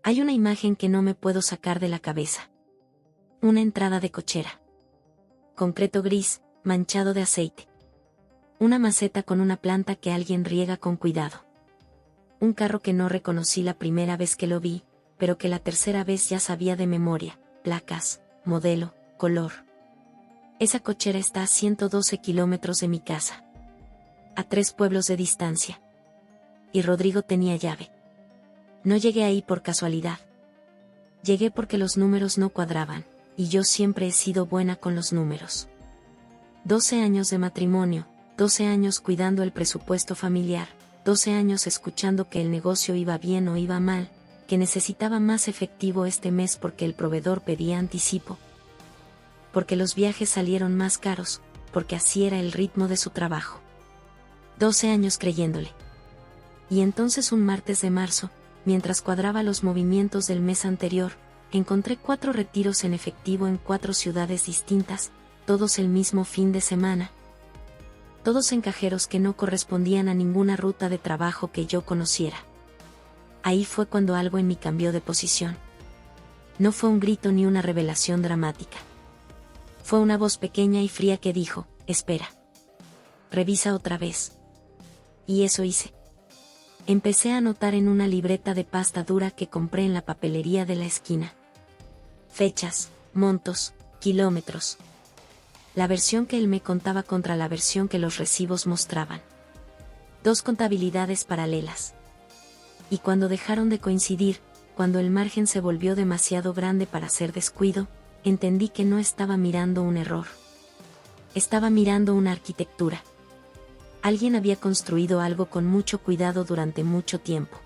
Hay una imagen que no me puedo sacar de la cabeza. Una entrada de cochera. Concreto gris, manchado de aceite. Una maceta con una planta que alguien riega con cuidado. Un carro que no reconocí la primera vez que lo vi, pero que la tercera vez ya sabía de memoria, placas, modelo, color. Esa cochera está a 112 kilómetros de mi casa. A 3 pueblos de distancia. Y Rodrigo tenía llave. No llegué ahí por casualidad. Llegué porque los números no cuadraban, y yo siempre he sido buena con los números. 12 años de matrimonio, 12 años cuidando el presupuesto familiar, 12 años escuchando que el negocio iba bien o iba mal, que necesitaba más efectivo este mes porque el proveedor pedía anticipo. Porque los viajes salieron más caros, porque así era el ritmo de su trabajo. 12 años creyéndole. Y entonces un martes de marzo, mientras cuadraba los movimientos del mes anterior, encontré 4 retiros en efectivo en 4 ciudades distintas, todos el mismo fin de semana. Todos en cajeros que no correspondían a ninguna ruta de trabajo que yo conociera. Ahí fue cuando algo en mí cambió de posición. No fue un grito ni una revelación dramática. Fue una voz pequeña y fría que dijo, espera. Revisa otra vez. Y eso hice. Empecé a anotar en una libreta de pasta dura que compré en la papelería de la esquina. Fechas, montos, kilómetros. La versión que él me contaba contra la versión que los recibos mostraban. 2 contabilidades paralelas. Y cuando dejaron de coincidir, cuando el margen se volvió demasiado grande para ser descuido, entendí que no estaba mirando un error. Estaba mirando una arquitectura. Alguien había construido algo con mucho cuidado durante mucho tiempo.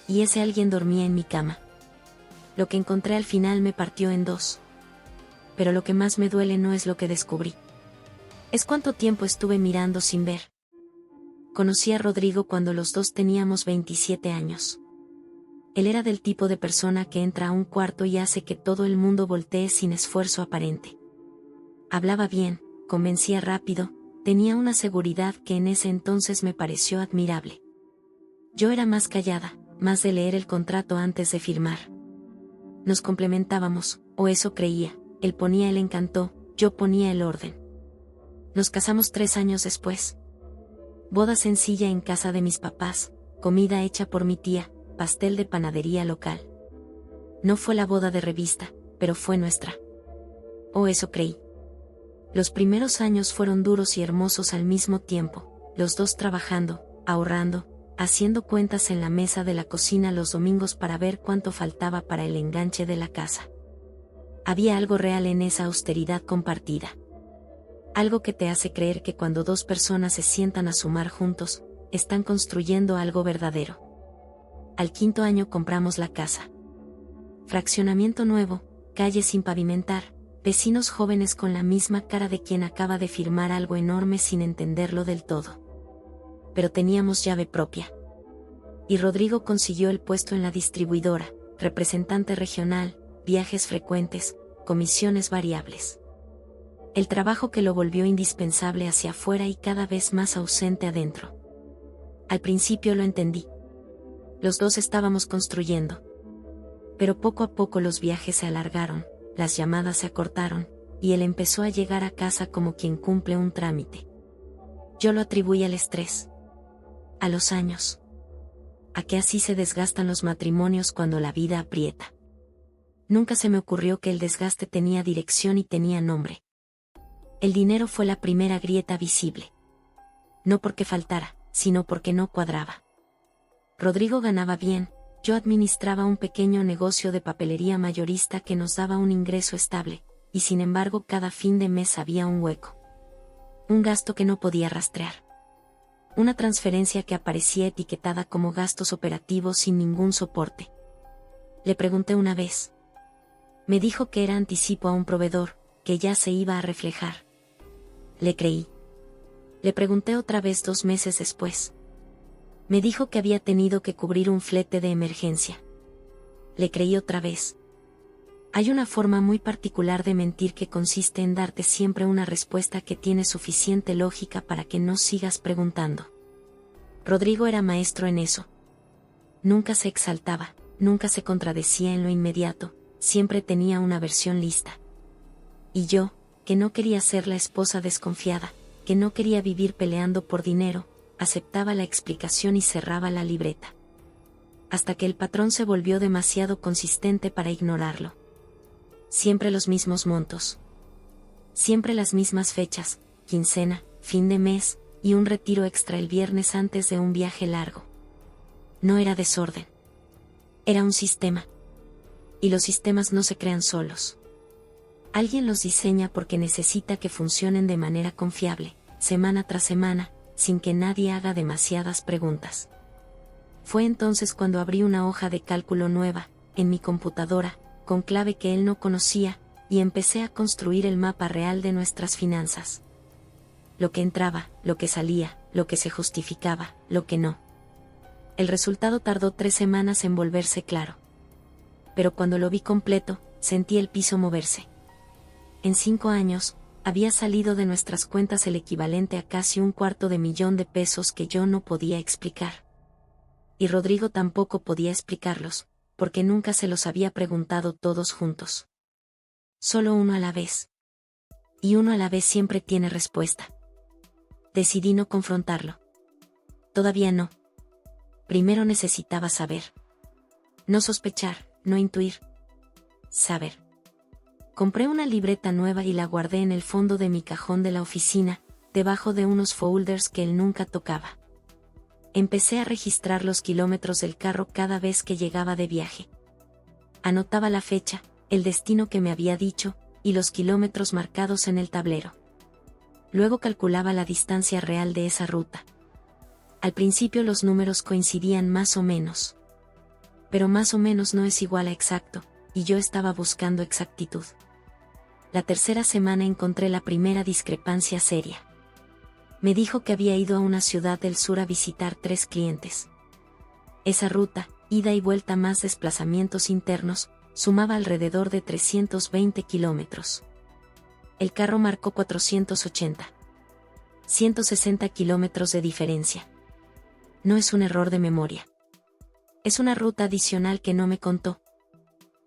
Y ese alguien dormía en mi cama. Lo que encontré al final me partió en 2. Pero lo que más me duele no es lo que descubrí. Es cuánto tiempo estuve mirando sin ver. Conocí a Rodrigo cuando los dos teníamos 27 años. Él era del tipo de persona que entra a un cuarto y hace que todo el mundo voltee sin esfuerzo aparente. Hablaba bien, convencía rápido, tenía una seguridad que en ese entonces me pareció admirable. Yo era más callada, más de leer el contrato antes de firmar. Nos complementábamos, o eso creía, él ponía el encanto, yo ponía el orden. Nos casamos 3 años después. Boda sencilla en casa de mis papás, comida hecha por mi tía, pastel de panadería local. No fue la boda de revista, pero fue nuestra. O eso creí. Los primeros años fueron duros y hermosos al mismo tiempo, los dos trabajando, ahorrando, haciendo cuentas en la mesa de la cocina los domingos para ver cuánto faltaba para el enganche de la casa. Había algo real en esa austeridad compartida. Algo que te hace creer que cuando 2 personas se sientan a sumar juntos, están construyendo algo verdadero. Al 5.º año compramos la casa. Fraccionamiento nuevo, calle sin pavimentar, vecinos jóvenes con la misma cara de quien acaba de firmar algo enorme sin entenderlo del todo. Pero teníamos llave propia. Y Rodrigo consiguió el puesto en la distribuidora, representante regional, viajes frecuentes, comisiones variables. El trabajo que lo volvió indispensable hacia afuera y cada vez más ausente adentro. Al principio lo entendí. Los dos estábamos construyendo. Pero poco a poco los viajes se alargaron, las llamadas se acortaron, y él empezó a llegar a casa como quien cumple un trámite. Yo lo atribuí al estrés. A los años. A que así se desgastan los matrimonios cuando la vida aprieta. Nunca se me ocurrió que el desgaste tenía dirección y tenía nombre. El dinero fue la primera grieta visible. No porque faltara, sino porque no cuadraba. Rodrigo ganaba bien, yo administraba un pequeño negocio de papelería mayorista que nos daba un ingreso estable, y sin embargo cada fin de mes había un hueco. Un gasto que no podía rastrear. Una transferencia que aparecía etiquetada como gastos operativos sin ningún soporte. Le pregunté una vez. Me dijo que era anticipo a un proveedor, que ya se iba a reflejar. Le creí. Le pregunté otra vez 2 meses después. Me dijo que había tenido que cubrir un flete de emergencia. Le creí otra vez. Hay una forma muy particular de mentir que consiste en darte siempre una respuesta que tiene suficiente lógica para que no sigas preguntando. Rodrigo era maestro en eso. Nunca se exaltaba, nunca se contradecía en lo inmediato, siempre tenía una versión lista. Y yo, que no quería ser la esposa desconfiada, que no quería vivir peleando por dinero, aceptaba la explicación y cerraba la libreta. Hasta que el patrón se volvió demasiado consistente para ignorarlo. Siempre los mismos montos. Siempre las mismas fechas, quincena, fin de mes, y un retiro extra el viernes antes de un viaje largo. No era desorden. Era un sistema. Y los sistemas no se crean solos. Alguien los diseña porque necesita que funcionen de manera confiable, semana tras semana, sin que nadie haga demasiadas preguntas. Fue entonces cuando abrí una hoja de cálculo nueva, en mi computadora, con clave que él no conocía, y empecé a construir el mapa real de nuestras finanzas. Lo que entraba, lo que salía, lo que se justificaba, lo que no. El resultado tardó 3 semanas en volverse claro. Pero cuando lo vi completo, sentí el piso moverse. En 5 años, había salido de nuestras cuentas el equivalente a casi $250,000 que yo no podía explicar. Y Rodrigo tampoco podía explicarlos, porque nunca se los había preguntado todos juntos. Solo uno a la vez. Y uno a la vez siempre tiene respuesta. Decidí no confrontarlo. Todavía no. Primero necesitaba saber. No sospechar, no intuir. Saber. Compré una libreta nueva y la guardé en el fondo de mi cajón de la oficina, debajo de unos folders que él nunca tocaba. Empecé a registrar los kilómetros del carro cada vez que llegaba de viaje. Anotaba la fecha, el destino que me había dicho, y los kilómetros marcados en el tablero. Luego calculaba la distancia real de esa ruta. Al principio los números coincidían más o menos. Pero más o menos no es igual a exacto, y yo estaba buscando exactitud. La tercera semana encontré la primera discrepancia seria. Me dijo que había ido a una ciudad del sur a visitar 3 clientes. Esa ruta, ida y vuelta más desplazamientos internos, sumaba alrededor de 320 kilómetros. El carro marcó 480. 160 kilómetros de diferencia. No es un error de memoria. Es una ruta adicional que no me contó.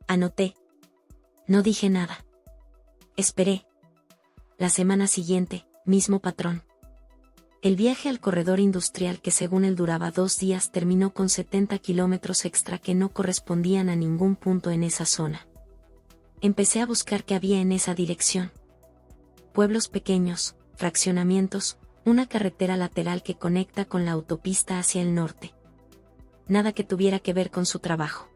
Anoté. No dije nada. Esperé. La semana siguiente, mismo patrón. El viaje al corredor industrial que según él duraba 2 días terminó con 70 kilómetros extra que no correspondían a ningún punto en esa zona. Empecé a buscar qué había en esa dirección. Pueblos pequeños, fraccionamientos, una carretera lateral que conecta con la autopista hacia el norte. Nada que tuviera que ver con su trabajo.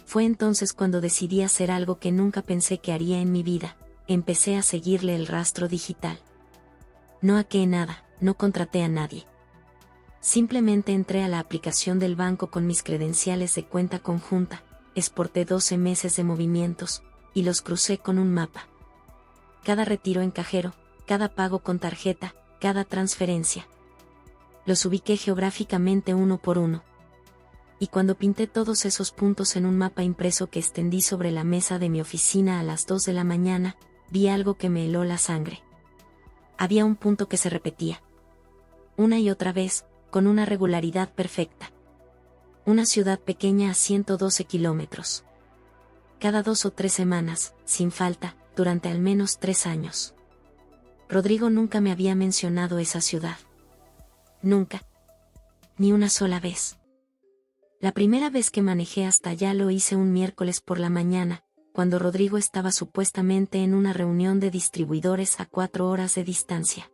Fue entonces cuando decidí hacer algo que nunca pensé que haría en mi vida. Empecé a seguirle el rastro digital. No hackeé nada, no contraté a nadie. Simplemente entré a la aplicación del banco con mis credenciales de cuenta conjunta, exporté 12 meses de movimientos, y los crucé con un mapa. Cada retiro en cajero, cada pago con tarjeta, cada transferencia. Los ubiqué geográficamente uno por uno. Y cuando pinté todos esos puntos en un mapa impreso que extendí sobre la mesa de mi oficina a las 2 de la mañana, vi algo que me heló la sangre. Había un punto que se repetía. Una y otra vez, con una regularidad perfecta. Una ciudad pequeña a 112 kilómetros. Cada 2 o 3 semanas, sin falta, durante al menos 3 años. Rodrigo nunca me había mencionado esa ciudad. Nunca. Ni una sola vez. La primera vez que manejé hasta allá lo hice un miércoles por la mañana, cuando Rodrigo estaba supuestamente en una reunión de distribuidores a 4 horas de distancia.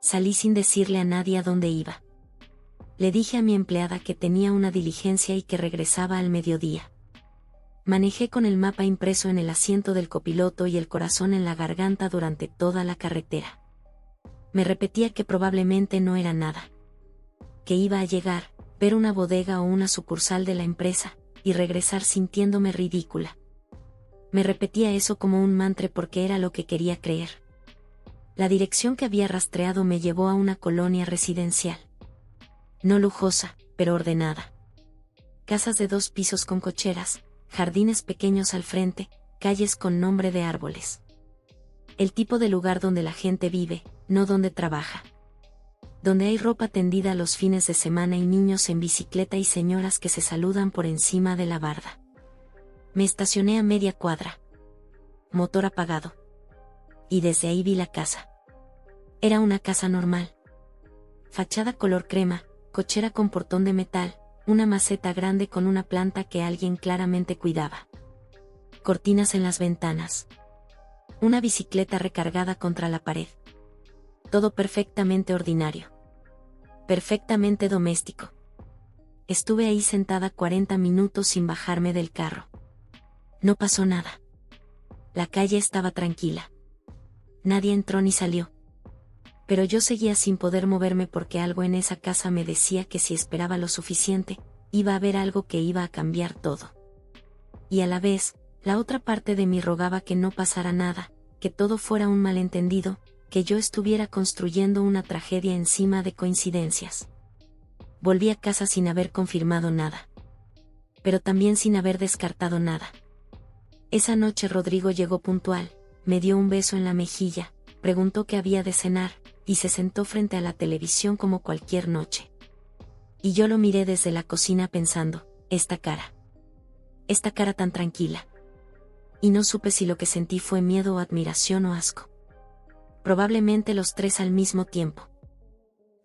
Salí sin decirle a nadie a dónde iba. Le dije a mi empleada que tenía una diligencia y que regresaba al mediodía. Manejé con el mapa impreso en el asiento del copiloto y el corazón en la garganta durante toda la carretera. Me repetía que probablemente no era nada. Que iba a llegar, ver una bodega o una sucursal de la empresa, y regresar sintiéndome ridícula. Me repetía eso como un mantra porque era lo que quería creer. La dirección que había rastreado me llevó a una colonia residencial. No lujosa, pero ordenada. Casas de 2 pisos con cocheras, jardines pequeños al frente, calles con nombre de árboles. El tipo de lugar donde la gente vive, no donde trabaja. donde hay ropa tendida los fines de semana y niños en bicicleta y señoras que se saludan por encima de la barda. Me estacioné a media cuadra. Motor apagado. Y desde ahí vi la casa. Era una casa normal. Fachada color crema, cochera con portón de metal, una maceta grande con una planta que alguien claramente cuidaba. Cortinas en las ventanas. Una bicicleta recargada contra la pared. Todo perfectamente ordinario. Perfectamente doméstico. Estuve ahí sentada 40 minutos sin bajarme del carro. No pasó nada. La calle estaba tranquila. Nadie entró ni salió. Pero yo seguía sin poder moverme porque algo en esa casa me decía que si esperaba lo suficiente, iba a haber algo que iba a cambiar todo. Y a la vez, la otra parte de mí rogaba que no pasara nada, que todo fuera un malentendido, que yo estuviera construyendo una tragedia encima de coincidencias. Volví a casa sin haber confirmado nada. Pero también sin haber descartado nada. Esa noche Rodrigo llegó puntual, me dio un beso en la mejilla, preguntó qué había de cenar, y se sentó frente a la televisión como cualquier noche. Y yo lo miré desde la cocina pensando, esta cara tan tranquila. Y no supe si lo que sentí fue miedo o admiración o asco. Probablemente los tres al mismo tiempo.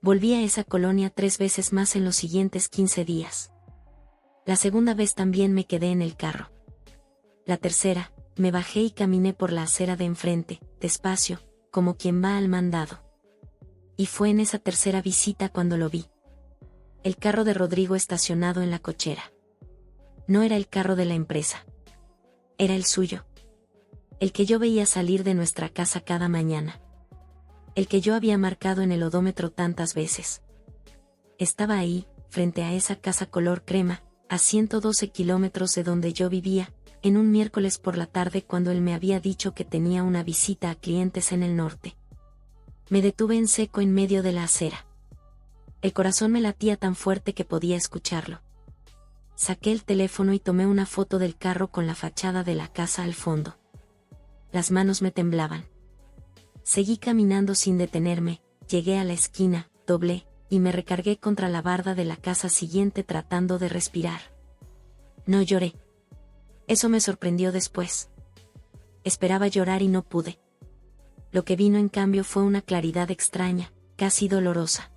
Volví a esa colonia 3 veces más en los siguientes 15 días. La segunda vez también me quedé en el carro. La tercera, me bajé y caminé por la acera de enfrente, despacio, como quien va al mandado. Y fue en esa tercera visita cuando lo vi. El carro de Rodrigo estacionado en la cochera. No era el carro de la empresa. Era el suyo. El que yo veía salir de nuestra casa cada mañana. El que yo había marcado en el odómetro tantas veces. Estaba ahí, frente a esa casa color crema, a 112 kilómetros de donde yo vivía, en un miércoles por la tarde cuando él me había dicho que tenía una visita a clientes en el norte. Me detuve en seco en medio de la acera. El corazón me latía tan fuerte que podía escucharlo. Saqué el teléfono y tomé una foto del carro con la fachada de la casa al fondo. Las manos me temblaban. Seguí caminando sin detenerme, llegué a la esquina, doblé, y me recargué contra la barda de la casa siguiente tratando de respirar. No lloré. Eso me sorprendió después. Esperaba llorar y no pude. Lo que vino en cambio fue una claridad extraña, casi dolorosa.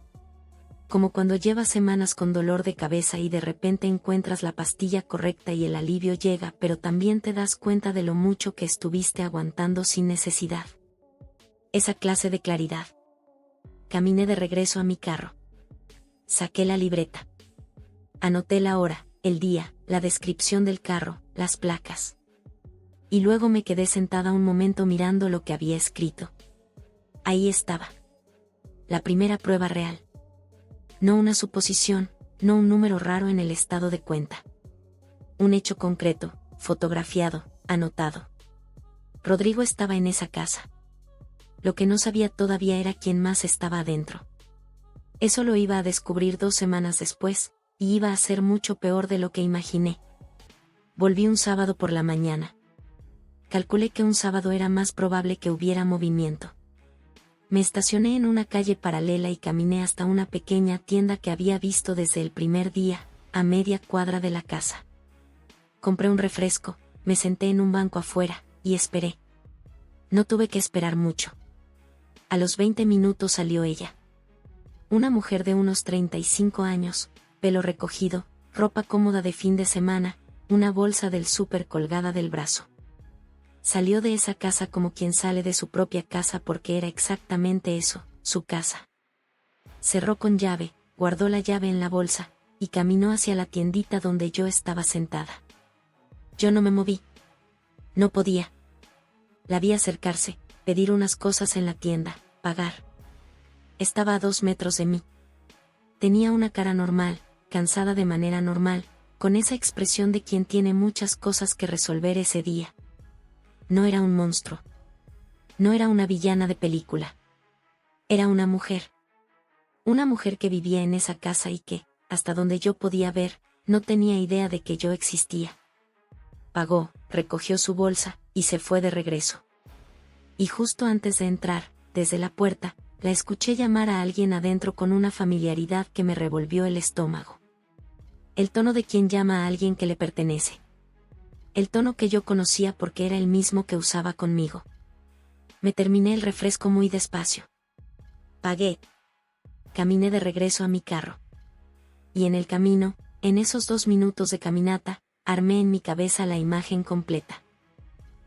Como cuando llevas semanas con dolor de cabeza y de repente encuentras la pastilla correcta y el alivio llega, pero también te das cuenta de lo mucho que estuviste aguantando sin necesidad. Esa clase de claridad. Caminé de regreso a mi carro. Saqué la libreta. Anoté la hora, el día, la descripción del carro, las placas. Y luego me quedé sentada un momento mirando lo que había escrito. Ahí estaba. La primera prueba real. No una suposición, no un número raro en el estado de cuenta. Un hecho concreto, fotografiado, anotado. Rodrigo estaba en esa casa. Lo que no sabía todavía era quién más estaba adentro. Eso lo iba a descubrir 2 semanas después, y iba a ser mucho peor de lo que imaginé. Volví un sábado por la mañana. Calculé que un sábado era más probable que hubiera movimiento. Me estacioné en una calle paralela y caminé hasta una pequeña tienda que había visto desde el primer día, a media cuadra de la casa. Compré un refresco, me senté en un banco afuera, y esperé. No tuve que esperar mucho. A los 20 minutos salió ella. Una mujer de unos 35 años, pelo recogido, ropa cómoda de fin de semana, una bolsa del súper colgada del brazo. Salió de esa casa como quien sale de su propia casa porque era exactamente eso, su casa. Cerró con llave, guardó la llave en la bolsa, y caminó hacia la tiendita donde yo estaba sentada. Yo no me moví. No podía. La vi acercarse, pedir unas cosas en la tienda, pagar. Estaba a 2 metros de mí. Tenía una cara normal, cansada de manera normal, con esa expresión de quien tiene muchas cosas que resolver ese día. No era un monstruo. No era una villana de película. Era una mujer. Una mujer que vivía en esa casa y que, hasta donde yo podía ver, no tenía idea de que yo existía. Pagó, recogió su bolsa, y se fue de regreso. Y justo antes de entrar, desde la puerta, La escuché llamar a alguien adentro con una familiaridad que me revolvió el estómago. El tono de quien llama a alguien que le pertenece. El tono que yo conocía porque era el mismo que usaba conmigo. Me terminé el refresco muy despacio. Pagué. Caminé de regreso a mi carro. Y en el camino, en esos 2 minutos de caminata, armé en mi cabeza la imagen completa.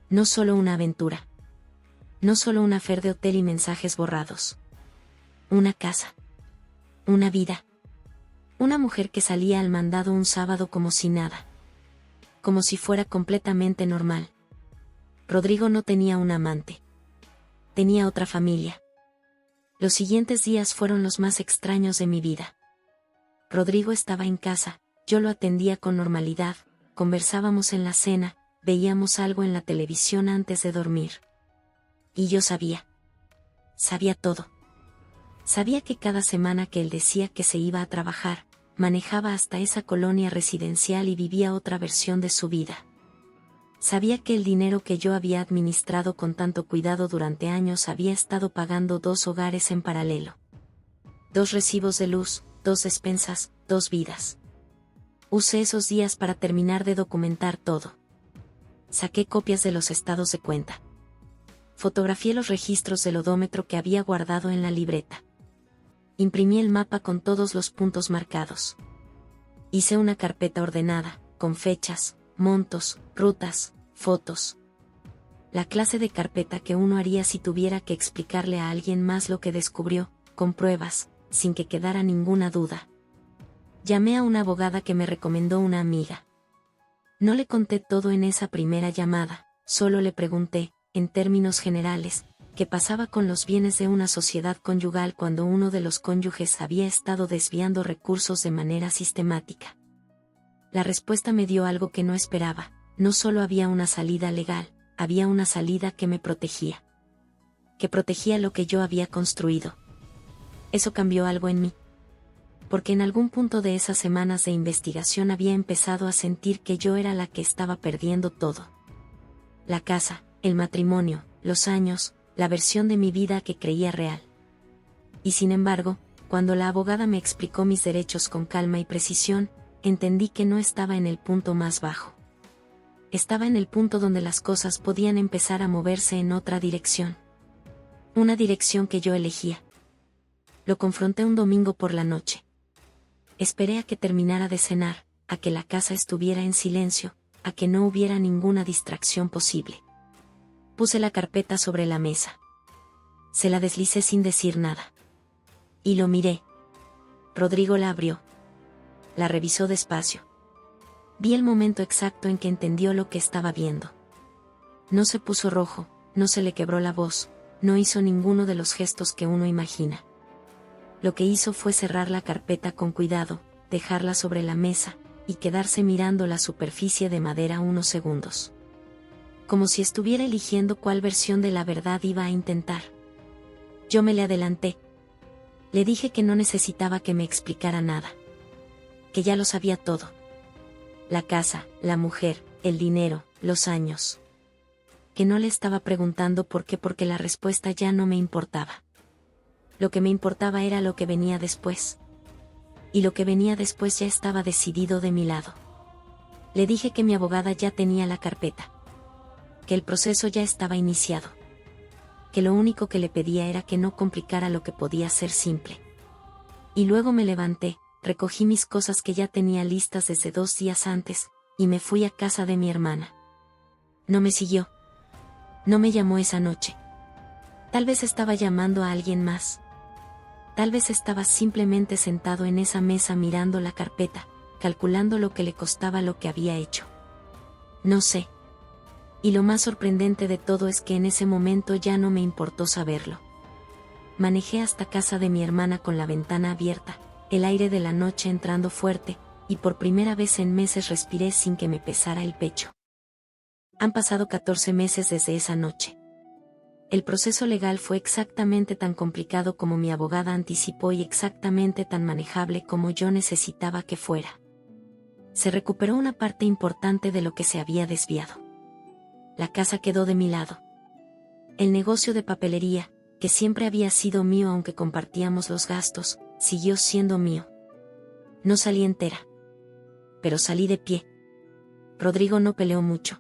No solo una aventura. No solo un affair de hotel y mensajes borrados. Una casa. Una vida. Una mujer que salía al mandado un sábado como si nada. Como si fuera completamente normal. Rodrigo no tenía un amante. Tenía otra familia. Los siguientes días fueron los más extraños de mi vida. Rodrigo estaba en casa, yo lo atendía con normalidad, conversábamos en la cena, veíamos algo en la televisión antes de dormir. Y yo sabía. Sabía todo. Sabía que cada semana que él decía que se iba a trabajar, manejaba hasta esa colonia residencial y vivía otra versión de su vida. Sabía que el dinero que yo había administrado con tanto cuidado durante años había estado pagando 2 hogares en paralelo. 2 recibos de luz, 2 despensas, 2 vidas. Usé esos días para terminar de documentar todo. Saqué copias de los estados de cuenta. Fotografié los registros del odómetro que había guardado en la libreta. Imprimí el mapa con todos los puntos marcados. Hice una carpeta ordenada, con fechas, montos, rutas, fotos. La clase de carpeta que uno haría si tuviera que explicarle a alguien más lo que descubrió, con pruebas, sin que quedara ninguna duda. Llamé a una abogada que me recomendó una amiga. No le conté todo en esa primera llamada, solo le pregunté, en términos generales, qué pasaba con los bienes de una sociedad conyugal cuando uno de los cónyuges había estado desviando recursos de manera sistemática. La respuesta me dio algo que no esperaba, no solo había una salida legal, había una salida que me protegía. Que protegía lo que yo había construido. Eso cambió algo en mí. Porque en algún punto de esas semanas de investigación había empezado a sentir que yo era la que estaba perdiendo todo. La casa, el matrimonio, los años, la versión de mi vida que creía real. Y sin embargo, cuando la abogada me explicó mis derechos con calma y precisión, entendí que no estaba en el punto más bajo. Estaba en el punto donde las cosas podían empezar a moverse en otra dirección. Una dirección que yo elegía. Lo confronté un domingo por la noche. Esperé a que terminara de cenar, a que la casa estuviera en silencio, a que no hubiera ninguna distracción posible. Puse la carpeta sobre la mesa. Se la deslicé sin decir nada. Y lo miré. Rodrigo la abrió. La revisó despacio. Vi el momento exacto en que entendió lo que estaba viendo. No se puso rojo, no se le quebró la voz, no hizo ninguno de los gestos que uno imagina. Lo que hizo fue cerrar la carpeta con cuidado, dejarla sobre la mesa, y quedarse mirando la superficie de madera unos segundos. Como si estuviera eligiendo cuál versión de la verdad iba a intentar. Yo me le adelanté. Le dije que no necesitaba que me explicara nada. Que ya lo sabía todo. La casa, la mujer, el dinero, los años. Que no le estaba preguntando por qué porque la respuesta ya no me importaba. Lo que me importaba era lo que venía después. Y lo que venía después ya estaba decidido de mi lado. Le dije que mi abogada ya tenía la carpeta. Que el proceso ya estaba iniciado. Que lo único que le pedía era que no complicara lo que podía ser simple. Y luego me levanté, recogí mis cosas que ya tenía listas desde 2 días antes, y me fui a casa de mi hermana. No me siguió. No me llamó esa noche. Tal vez estaba llamando a alguien más. Tal vez estaba simplemente sentado en esa mesa mirando la carpeta, calculando lo que le costaba lo que había hecho. No sé. Y lo más sorprendente de todo es que en ese momento ya no me importó saberlo. Manejé hasta casa de mi hermana con la ventana abierta, el aire de la noche entrando fuerte, y por primera vez en meses respiré sin que me pesara el pecho. Han pasado 14 meses desde esa noche. El proceso legal fue exactamente tan complicado como mi abogada anticipó y exactamente tan manejable como yo necesitaba que fuera. Se recuperó una parte importante de lo que se había desviado. La casa quedó de mi lado. El negocio de papelería, que siempre había sido mío aunque compartíamos los gastos, siguió siendo mío. No salí entera. Pero salí de pie. Rodrigo no peleó mucho.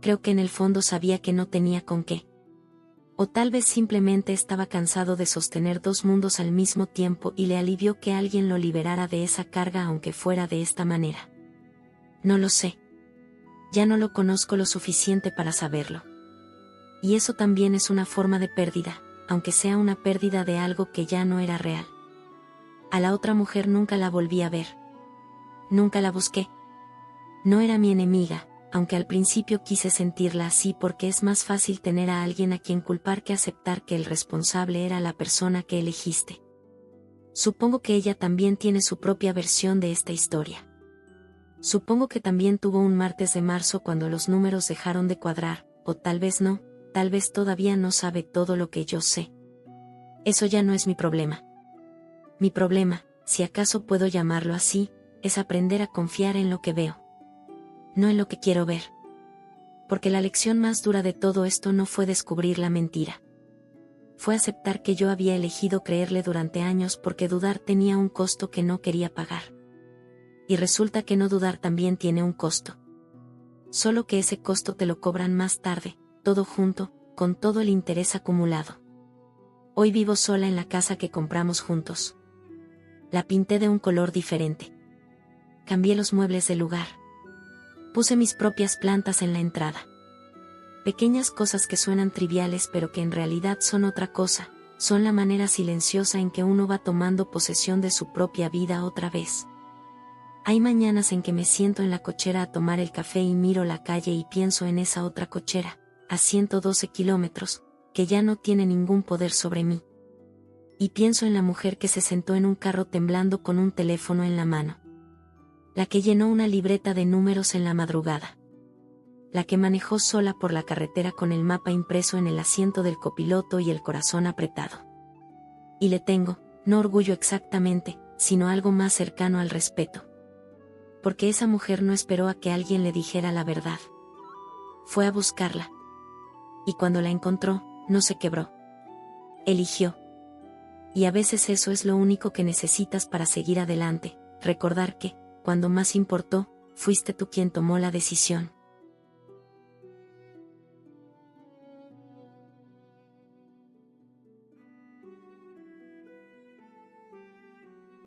Creo que en el fondo sabía que no tenía con qué. O tal vez simplemente estaba cansado de sostener dos mundos al mismo tiempo y le alivió que alguien lo liberara de esa carga aunque fuera de esta manera. No lo sé. Ya no lo conozco lo suficiente para saberlo. Y eso también es una forma de pérdida, aunque sea una pérdida de algo que ya no era real. A la otra mujer nunca la volví a ver. Nunca la busqué. No era mi enemiga, aunque al principio quise sentirla así porque es más fácil tener a alguien a quien culpar que aceptar que el responsable era la persona que elegiste. Supongo que ella también tiene su propia versión de esta historia. Supongo que también tuvo un martes de marzo cuando los números dejaron de cuadrar, o tal vez no, tal vez todavía no sabe todo lo que yo sé. Eso ya no es mi problema. Mi problema, si acaso puedo llamarlo así, es aprender a confiar en lo que veo. No en lo que quiero ver. Porque la lección más dura de todo esto no fue descubrir la mentira. Fue aceptar que yo había elegido creerle durante años porque dudar tenía un costo que no quería pagar. Y resulta que no dudar también tiene un costo. Solo que ese costo te lo cobran más tarde, todo junto, con todo el interés acumulado. Hoy vivo sola en la casa que compramos juntos. La pinté de un color diferente. Cambié los muebles del lugar. Puse mis propias plantas en la entrada. Pequeñas cosas que suenan triviales pero que en realidad son otra cosa, son la manera silenciosa en que uno va tomando posesión de su propia vida otra vez. Hay mañanas en que me siento en la cochera a tomar el café y miro la calle y pienso en esa otra cochera, a 112 kilómetros, que ya no tiene ningún poder sobre mí. Y pienso en la mujer que se sentó en un carro temblando con un teléfono en la mano. La que llenó una libreta de números en la madrugada. La que manejó sola por la carretera con el mapa impreso en el asiento del copiloto y el corazón apretado. Y le tengo, no orgullo exactamente, sino algo más cercano al respeto. Porque esa mujer no esperó a que alguien le dijera la verdad. Fue a buscarla. Y cuando la encontró, no se quebró. Eligió. Y a veces eso es lo único que necesitas para seguir adelante, recordar que, cuando más importó, fuiste tú quien tomó la decisión.